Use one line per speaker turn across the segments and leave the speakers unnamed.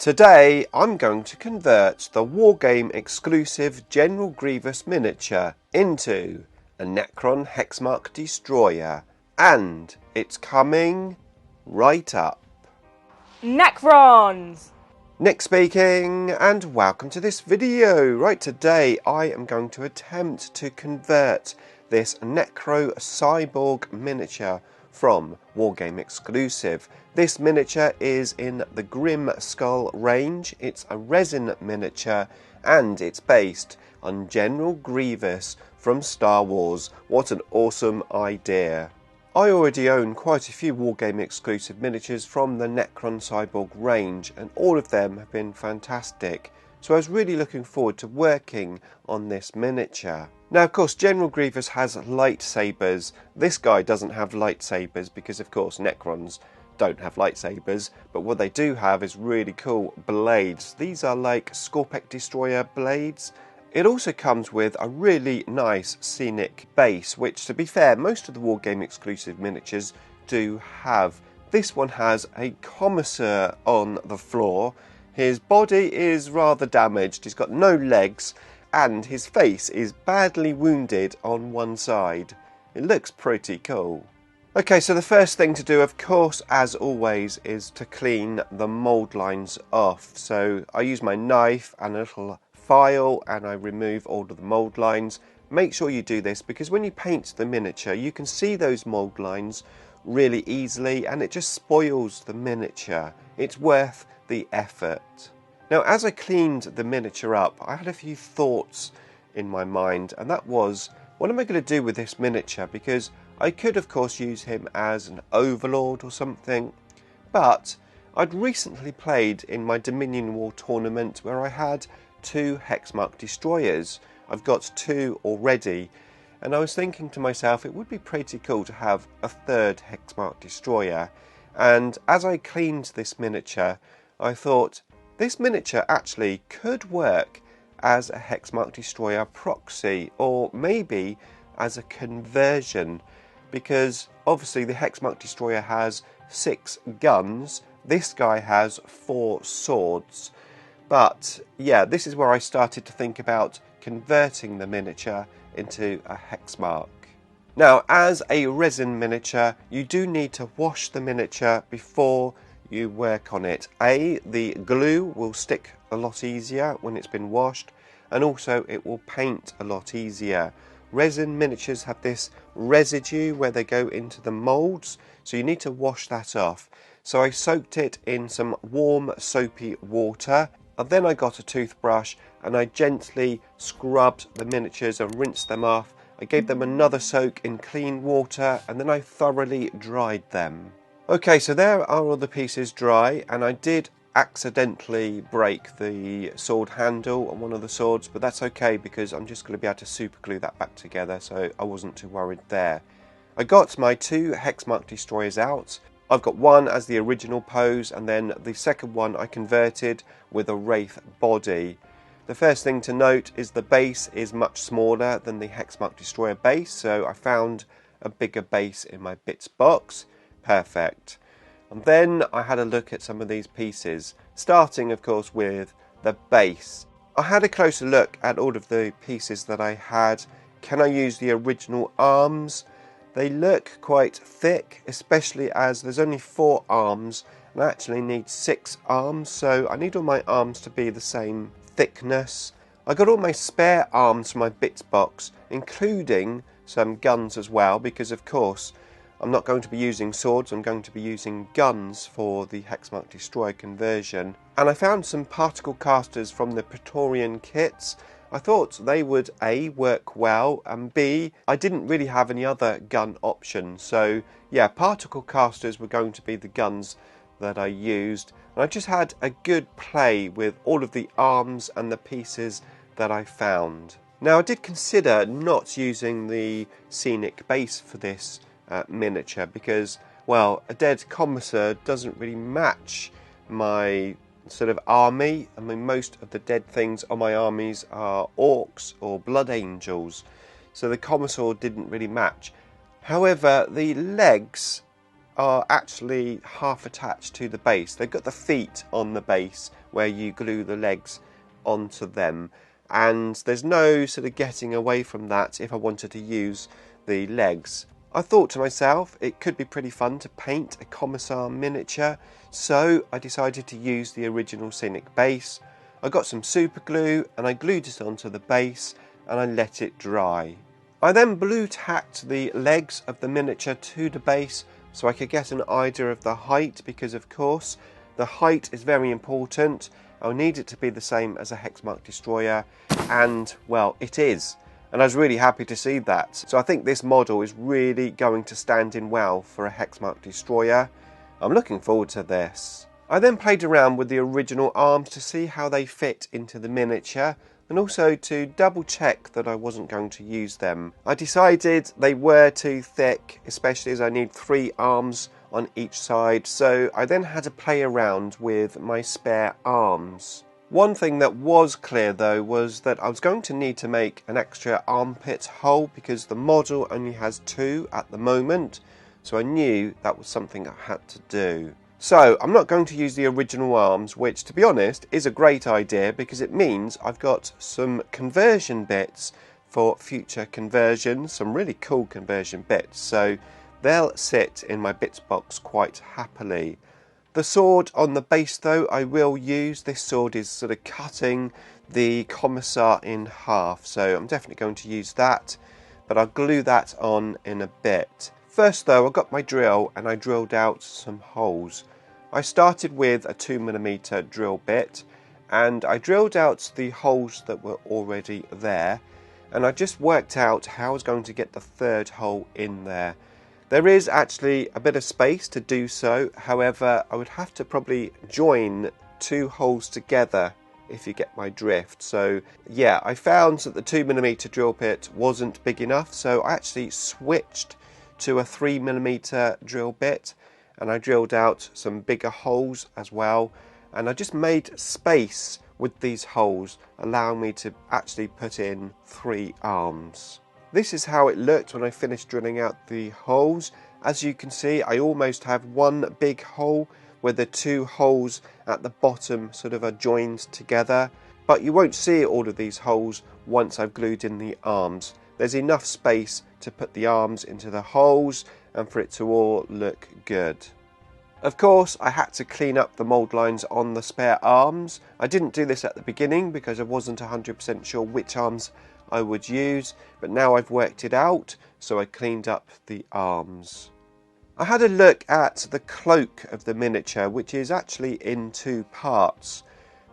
Today I'm going to convert the Wargame Exclusive General Grivus miniature into a Necron Hexmark Destroyer, and it's coming right up.
Necrons!
Nick speaking, and welcome to this video. Right, today I am going to attempt to convert this Necro Cyborg miniature from Wargame Exclusive. This miniature is in the Grim Skull range. It's a resin miniature and it's based on General Grievous from Star Wars. What an awesome idea. I already own quite a few Wargame exclusive miniatures from the Necron Cyborg range, and all of them have been fantastic. So I was really looking forward to working on this miniature. Now, of course, General Grievous has lightsabers. This guy doesn't have lightsabers because, of course, Necrons don't have lightsabers. But what they do have is really cool blades. These are like Scorpec Destroyer blades. It also comes with a really nice scenic base, which, to be fair, most of the Wargame exclusive miniatures do have. This one has a commissar on the floor. His body is rather damaged, he's got no legs, and his face is badly wounded on one side. It looks pretty cool. Okay, so the first thing to do, of course, as always, is to clean the mould lines off. So I use my knife and a little file and I remove all of the mould lines. Make sure you do this because when you paint the miniature you can see those mould lines really easily and it just spoils the miniature. It's worth the effort. Now, as I cleaned the miniature up, I had a few thoughts in my mind, and that was, what am I going to do with this miniature? Because I could of course use him as an overlord or something, but I'd recently played in my Dominion War tournament where I had 2 Hexmark Destroyers. I've got 2 already, and I was thinking to myself it would be pretty cool to have a 3rd Hexmark Destroyer. And as I cleaned this miniature, I thought this miniature actually could work as a Hexmark Destroyer proxy, or maybe as a conversion, because obviously the Hexmark Destroyer has 6 guns, this guy has 4 swords. But yeah, this is where I started to think about converting the miniature into a Hexmark. Now, as a resin miniature, you do need to wash the miniature before you work on it. The glue will stick a lot easier when it's been washed, and also it will paint a lot easier. Resin miniatures have this residue where they go into the moulds, so you need to wash that off. So I soaked it in some warm soapy water, and then I got a toothbrush and I gently scrubbed the miniatures and rinsed them off. I gave them another soak in clean water and then I thoroughly dried them. Okay, so there are all the pieces dry, and I did accidentally break the sword handle on one of the swords, but that's okay because I'm just going to be able to super glue that back together, so I wasn't too worried there. I got my 2 Hexmark Destroyers out. I've got one as the original pose, and then the second one I converted with a Wraith body. The first thing to note is the base is much smaller than the Hexmark Destroyer base, so I found a bigger base in my bits box. Perfect. And then I had a look at some of these pieces, starting of course with the base. I had a closer look at all of the pieces that I had. Can I use the original arms? They look quite thick, especially as there's only 4 arms and I actually need 6 arms, so I need all my arms to be the same thickness. I got all my spare arms from my bits box, including some guns as well, because of course I'm not going to be using swords, I'm going to be using guns for the Hexmark Destroyer conversion. And I found some particle casters from the Praetorian kits. I thought they would A, work well, and B, I didn't really have any other gun options. So yeah, particle casters were going to be the guns that I used. And I just had a good play with all of the arms and the pieces that I found. Now, I did consider not using the scenic base for this miniature because, well, a dead commissar doesn't really match my sort of army. I mean, most of the dead things on my armies are orcs or blood angels, so the commissar didn't really match. However, the legs are actually half attached to the base. They've got the feet on the base where you glue the legs onto them, and there's no sort of getting away from that if I wanted to use the legs. I thought to myself it could be pretty fun to paint a Commissar miniature, so I decided to use the original Scenic base. I got some super glue and I glued it onto the base and I let it dry. I then blue tacked the legs of the miniature to the base so I could get an idea of the height, because of course the height is very important. I'll need it to be the same as a Hexmark Destroyer, and well, it is. And I was really happy to see that. So I think this model is really going to stand in well for a Hexmark Destroyer. I'm looking forward to this. I then played around with the original arms to see how they fit into the miniature, and also to double check that I wasn't going to use them. I decided they were too thick, especially as I need 3 arms on each side, so I then had to play around with my spare arms. One thing that was clear though was that I was going to need to make an extra armpit hole, because the model only has 2 at the moment, so I knew that was something I had to do. So I'm not going to use the original arms, which to be honest is a great idea, because it means I've got some conversion bits for future conversions, some really cool conversion bits, so they'll sit in my bits box quite happily. The sword on the base though I will use. This sword is sort of cutting the Commissar in half, so I'm definitely going to use that, but I'll glue that on in a bit. First though, I got my drill and I drilled out some holes. I started with a 2mm drill bit and I drilled out the holes that were already there, and I just worked out how I was going to get the 3rd hole in there. There is actually a bit of space to do so, however I would have to probably join 2 holes together, if you get my drift. So yeah, I found that the 2mm drill bit wasn't big enough, so I actually switched to a 3mm drill bit and I drilled out some bigger holes as well, and I just made space with these holes, allowing me to actually put in 3 arms. This is how it looked when I finished drilling out the holes. As you can see, I almost have one big hole where the 2 holes at the bottom sort of are joined together, but you won't see all of these holes once I've glued in the arms. There's enough space to put the arms into the holes and for it to all look good. Of course, I had to clean up the mould lines on the spare arms. I didn't do this at the beginning because I wasn't 100% sure which arms I would use, but now I've worked it out, so I cleaned up the arms. I had a look at the cloak of the miniature, which is actually in 2 parts.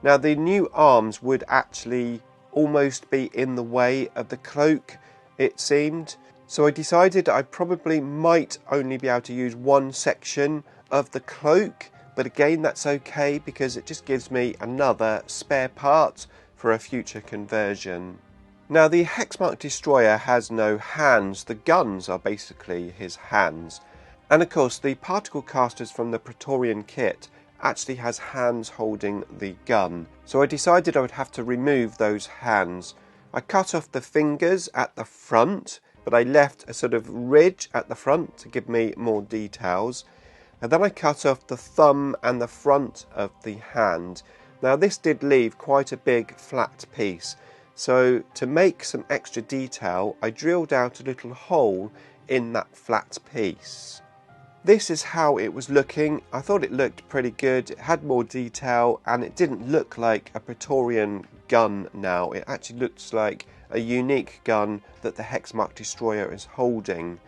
Now the new arms would actually almost be in the way of the cloak, it seemed, so I decided I probably might only be able to use one section of the cloak, but again that's okay because it just gives me another spare part for a future conversion. Now the Hexmark Destroyer has no hands. The guns are basically his hands, and of course the particle casters from the Praetorian kit actually has hands holding the gun, so I decided I would have to remove those hands. I cut off the fingers at the front, but I left a sort of ridge at the front to give me more details, and then I cut off the thumb and the front of the hand. Now this did leave quite a big flat piece, so to make some extra detail I drilled out a little hole in that flat piece. This is how it was looking. I thought it looked pretty good. It had more detail and it didn't look like a Praetorian gun now. It actually looks like a unique gun that the Hexmark Destroyer is holding.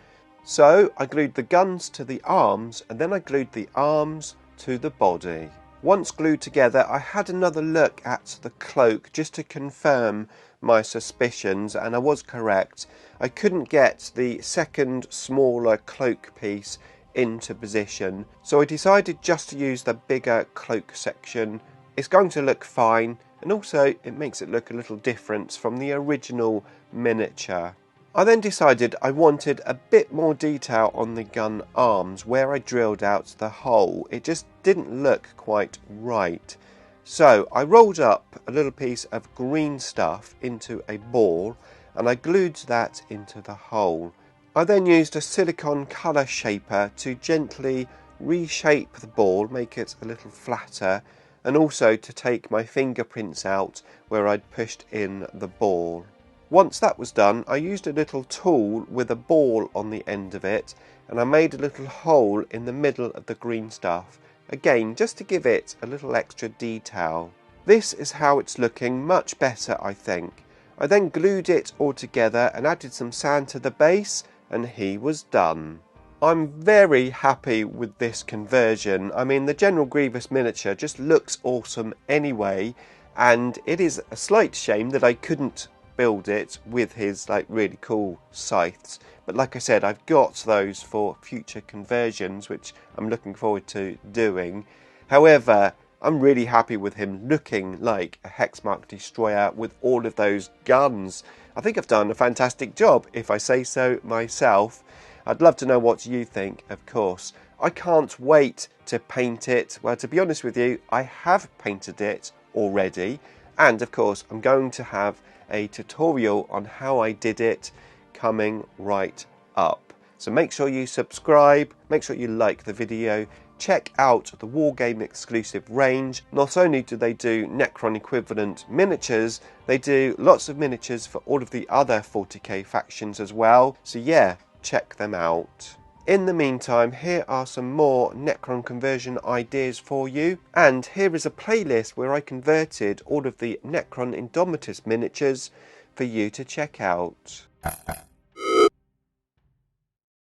So I glued the guns to the arms and then I glued the arms to the body. Once glued together, I had another look at the cloak just to confirm my suspicions, and I was correct. I couldn't get the second smaller cloak piece into position, so I decided just to use the bigger cloak section. It's going to look fine, and also it makes it look a little different from the original miniature. I then decided I wanted a bit more detail on the gun arms where I drilled out the hole. It just didn't look quite right. So I rolled up a little piece of green stuff into a ball and I glued that into the hole. I then used a silicone colour shaper to gently reshape the ball, make it a little flatter, and also to take my fingerprints out where I'd pushed in the ball. Once that was done, I used a little tool with a ball on the end of it, and I made a little hole in the middle of the green stuff, again just to give it a little extra detail. This is how it's looking, much better I think. I then glued it all together and added some sand to the base, and he was done. I'm very happy with this conversion. I mean, the General Grievous miniature just looks awesome anyway, and it is a slight shame that I couldn't build it with his really cool scythes, but like I said, I've got those for future conversions, which I'm looking forward to doing. However, I'm really happy with him looking like a Hexmark Destroyer with all of those guns. I think I've done a fantastic job, if I say so myself. I'd love to know what you think, of course. I can't wait to paint it. Well, to be honest with you, I have painted it already, and of course I'm going to have a tutorial on how I did it coming right up. So make sure you subscribe, make sure you like the video, check out the Wargame Exclusive range. Not only do they do Necron equivalent miniatures, they do lots of miniatures for all of the other 40k factions as well. So yeah, check them out. In the meantime, here are some more Necron conversion ideas for you, and here is a playlist where I converted all of the Necron Indomitus miniatures for you to check out.